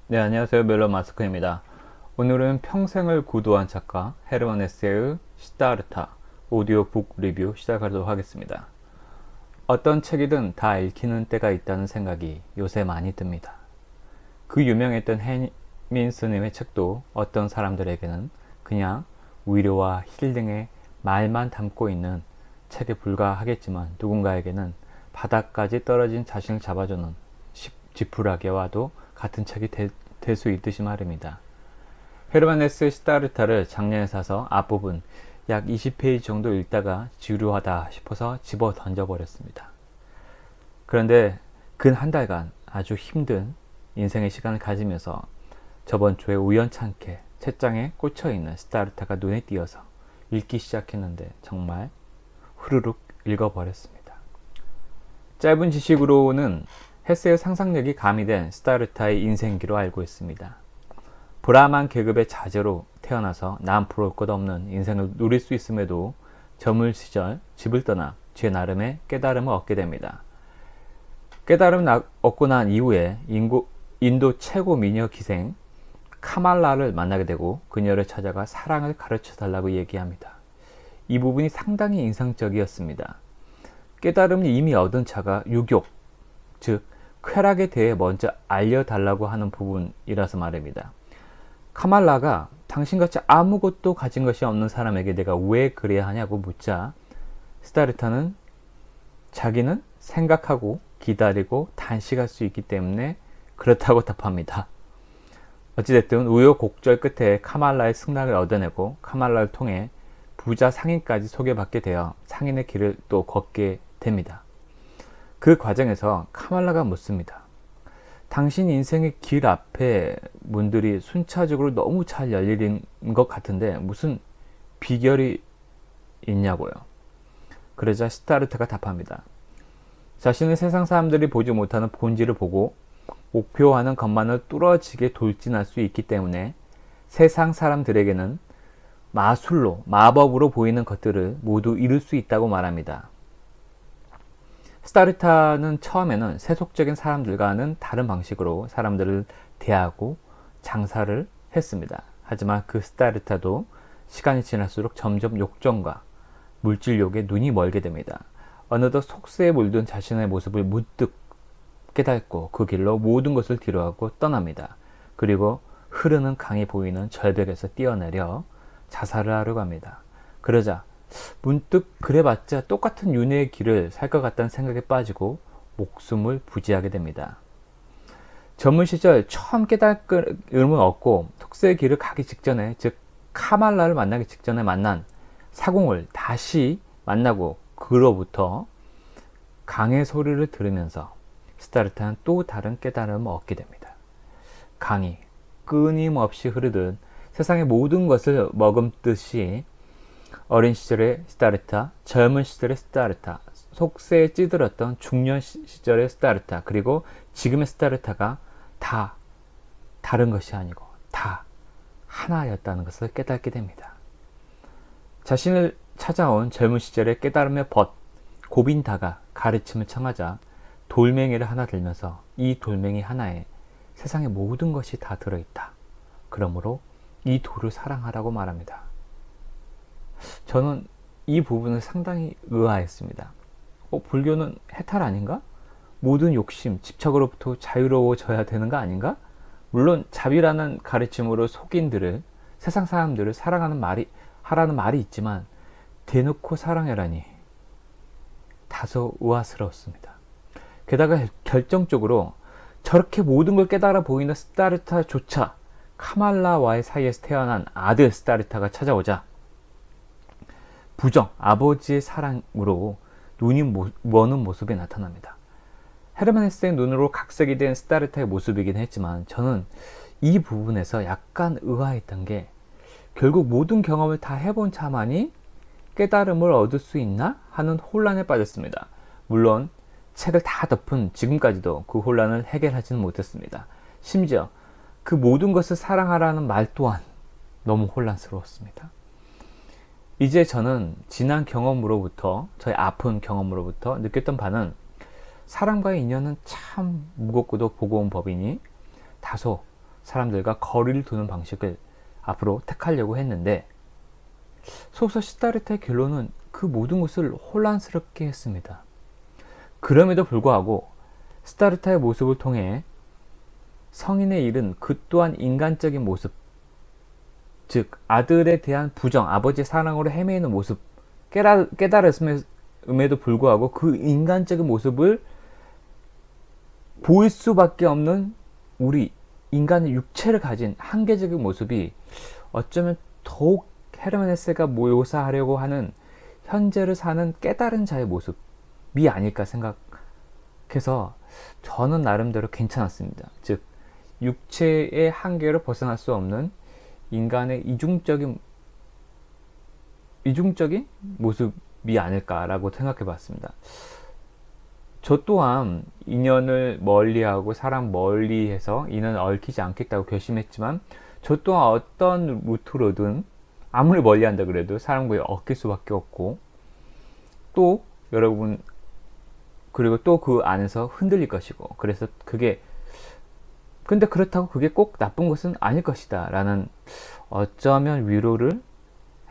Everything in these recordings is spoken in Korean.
네, 안녕하세요. 멜론 마스크입니다. 오늘은 평생을 구도한 작가 헤르만 헤세의 시다르타 오디오북 리뷰 시작하도록 하겠습니다. 어떤 책이든 다 읽히는 때가 있다는 생각이 요새 많이 듭니다. 그 유명했던 해민 스님의 책도 어떤 사람들에게는 그냥 위로와 힐링의 말만 담고 있는 책에 불과하겠지만, 누군가에게는 바닥까지 떨어진 자신을 잡아주는 지푸라기와도 같은 책이 될 수 있듯이 말입니다. 헤르만 헤세 시다르타를 작년에 사서 앞부분 약 20페이지 정도 읽다가 지루하다 싶어서 집어 던져버렸습니다. 그런데 근 한 달간 아주 힘든 인생의 시간을 가지면서 저번 주에 우연찮게 책장에 꽂혀있는 시다르타가 눈에 띄어서 읽기 시작했는데 정말 후루룩 읽어버렸습니다. 짧은 지식으로는 헤세의 상상력이 가미된 시다르타의 인생기로 알고 있습니다. 브라만 계급의 자제로 태어나서 남 부러울 것 없는 인생을 누릴 수 있음에도 저물 시절 집을 떠나 제 나름의 깨달음을 얻게 됩니다. 깨달음을 얻고 난 이후에 인도 최고 미녀 기생 카말라를 만나게 되고 그녀를 찾아가 사랑을 가르쳐 달라고 얘기합니다. 이 부분이 상당히 인상적이었습니다. 깨달음을 이미 얻은 자가 유교, 즉 쾌락에 대해 먼저 알려달라고 하는 부분이라서 말입니다. 카말라가 당신같이 아무것도 가진 것이 없는 사람에게 내가 왜 그래야 하냐고 묻자, 시다르타는 자기는 생각하고 기다리고 단식할 수 있기 때문에 그렇다고 답합니다. 어찌됐든 우여곡절 끝에 카말라의 승낙을 얻어내고 카말라를 통해 부자 상인까지 소개받게 되어 상인의 길을 또 걷게 됩니다. 그 과정에서 카말라가 묻습니다. 당신 인생의 길 앞에 문들이 순차적으로 너무 잘 열리는 것 같은데 무슨 비결이 있냐고요. 그러자 시다르타가 답합니다. 자신은 세상 사람들이 보지 못하는 본질을 보고 목표하는 것만을 뚫어지게 돌진할 수 있기 때문에 세상 사람들에게는 마술로, 마법으로 보이는 것들을 모두 이룰 수 있다고 말합니다. 시다르타는 처음에는 세속적인 사람들과는 다른 방식으로 사람들을 대하고 장사를 했습니다. 하지만 그 시다르타도 시간이 지날수록 점점 욕정과 물질욕에 눈이 멀게 됩니다. 어느덧 속세에 물든 자신의 모습을 문득 깨닫고 그 길로 모든 것을 뒤로하고 떠납니다. 그리고 흐르는 강이 보이는 절벽에서 뛰어내려 자살을 하려고 합니다. 그러자 문득 그래봤자 똑같은 윤회의 길을 살 것 같다는 생각에 빠지고 목숨을 부지하게 됩니다. 젊은 시절 처음 깨달음을 얻고 속세의 길을 가기 직전에, 즉 카말라를 만나기 직전에 만난 사공을 다시 만나고 그로부터 강의 소리를 들으면서 시다르타는 또 다른 깨달음을 얻게 됩니다. 강이 끊임없이 흐르듯 세상의 모든 것을 머금듯이 어린 시절의 시다르타, 젊은 시절의 시다르타, 속세에 찌들었던 중년 시절의 시다르타, 그리고 지금의 시다르타가 다 다른 것이 아니고 다 하나였다는 것을 깨닫게 됩니다. 자신을 찾아온 젊은 시절의 깨달음의 벗 고빈다가 가르침을 청하자 돌멩이를 하나 들면서 이 돌멩이 하나에 세상의 모든 것이 다 들어있다. 그러므로 이 돌을 사랑하라고 말합니다. 저는 이 부분을 상당히 의아했습니다. 불교는 해탈 아닌가? 모든 욕심, 집착으로부터 자유로워져야 되는 거 아닌가? 물론 자비라는 가르침으로 속인들을, 세상 사람들을 하라는 말이 있지만 대놓고 사랑해라니 다소 의아스러웠습니다. 게다가 결정적으로 저렇게 모든 걸 깨달아 보이는 시다르타조차 카말라와의 사이에서 태어난 아들 시다르타가 찾아오자 부정, 아버지의 사랑으로 눈이 머는 모습이 나타납니다. 헤르만 헤세의 눈으로 각색이 된 시다르타의 모습이긴 했지만 저는 이 부분에서 약간 의아했던 게, 결국 모든 경험을 다 해본 자만이 깨달음을 얻을 수 있나 하는 혼란에 빠졌습니다. 물론 책을 다 덮은 지금까지도 그 혼란을 해결하지는 못했습니다. 심지어 그 모든 것을 사랑하라는 말 또한 너무 혼란스러웠습니다. 이제 저는 지난 경험으로부터, 저의 아픈 경험으로부터 느꼈던 바는, 사람과의 인연은 참 무겁고도 버거운 법이니 다소 사람들과 거리를 두는 방식을 앞으로 택하려고 했는데 소설 시다르타의 결론은 그 모든 것을 혼란스럽게 했습니다. 그럼에도 불구하고 시다르타의 모습을 통해 성인에 이른 그 또한 인간적인 모습, 즉 아들에 대한 부정, 아버지의 사랑으로 헤매이는 모습 깨달음에도 불구하고 그 인간적인 모습을 보일 수밖에 없는 우리 인간의 육체를 가진 한계적인 모습이 어쩌면 더욱 헤르만 헤세가 묘사하려고 하는 현재를 사는 깨달은 자의 모습이 아닐까 생각해서 저는 나름대로 괜찮았습니다. 즉 육체의 한계를 벗어날 수 없는 인간의 이중적인 모습이 아닐까라고 생각해 봤습니다. 저 또한 인연을 멀리하고 사람 멀리해서 인연을 얽히지 않겠다고 결심했지만 저 또한 어떤 루트로든 아무리 멀리한다 그래도 사람과의 얽힐 수밖에 없고 또 여러분 그리고 또 그 안에서 흔들릴 것이고 그래서 근데 그렇다고 그게 꼭 나쁜 것은 아닐 것이다 라는 어쩌면 위로를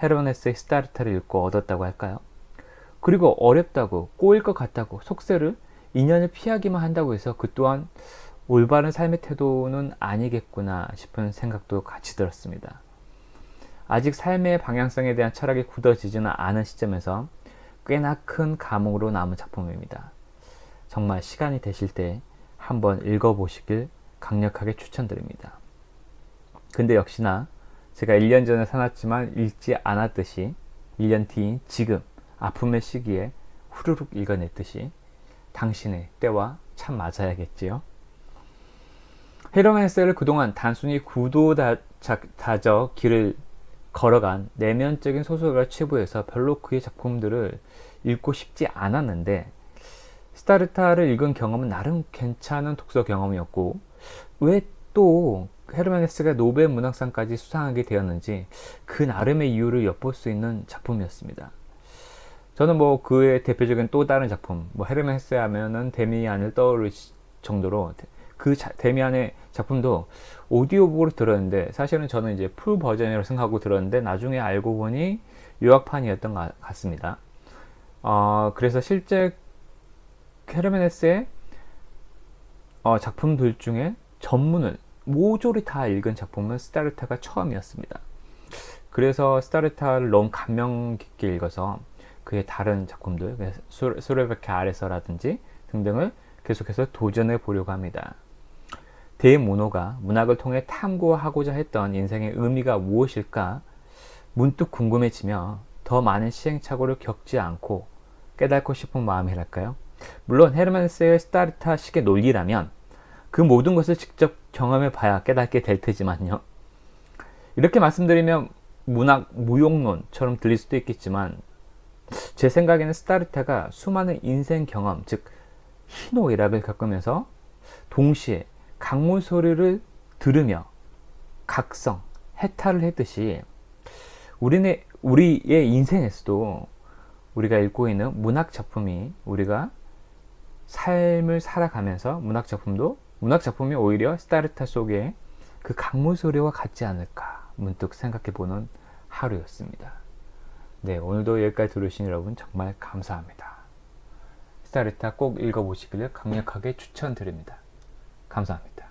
헤르만 헤세의 시다르타를 읽고 얻었다고 할까요? 그리고 어렵다고 꼬일 것 같다고 속세를 인연을 피하기만 한다고 해서 그 또한 올바른 삶의 태도는 아니겠구나 싶은 생각도 같이 들었습니다. 아직 삶의 방향성에 대한 철학이 굳어지지는 않은 시점에서 꽤나 큰 감흥으로 남은 작품입니다. 정말 시간이 되실 때 한번 읽어보시길 강력하게 추천드립니다. 근데 역시나 제가 1년 전에 사놨지만 읽지 않았듯이 1년 뒤인 지금 아픔의 시기에 후루룩 읽어냈듯이 당신의 때와 참 맞아야겠지요. 헤르만 헤세를 그동안 단순히 구도다져 길을 걸어간 내면적인 소설가 치부에서 별로 그의 작품들을 읽고 싶지 않았는데 시다르타를 읽은 경험은 나름 괜찮은 독서 경험이었고 왜 또 헤르만 헤세가 노벨 문학상까지 수상하게 되었는지 그 나름의 이유를 엿볼 수 있는 작품이었습니다. 저는 그의 대표적인 또 다른 작품 헤르만 헤세 하면은 데미안을 떠오를 정도로 그 데미안의 작품도 오디오북으로 들었는데 사실은 저는 이제 풀 버전이라고 생각하고 들었는데 나중에 알고 보니 요약판이었던 것 같습니다. 그래서 실제 헤르만 헤세의 작품들 중에 전문을 모조리 다 읽은 작품은 시다르타가 처음이었습니다. 그래서 시다르타를 너무 감명 깊게 읽어서 그의 다른 작품들, 수레베케 아래서라든지 등등을 계속해서 도전해 보려고 합니다. 데모노가 문학을 통해 탐구하고자 했던 인생의 의미가 무엇일까 문득 궁금해지며 더 많은 시행착오를 겪지 않고 깨닫고 싶은 마음이랄까요? 물론 헤르만 헤세의 시다르타식의 논리라면 그 모든 것을 직접 경험해 봐야 깨닫게 될 테지만요. 이렇게 말씀드리면 문학 무용론처럼 들릴 수도 있겠지만 제 생각에는 시다르타가 수많은 인생 경험, 즉 희노애락을 겪으면서 동시에 강문 소리를 들으며 각성, 해탈을 했듯이 우리의 인생에서도 우리가 읽고 있는 문학 작품이 우리가 삶을 살아가면서 문학 작품이 오히려 시다르타 속에 그 강문 소리와 같지 않을까 문득 생각해보는 하루였습니다. 네, 오늘도 여기까지 들으신 여러분 정말 감사합니다. 시다르타 꼭 읽어보시기를 강력하게 추천드립니다. 감사합니다.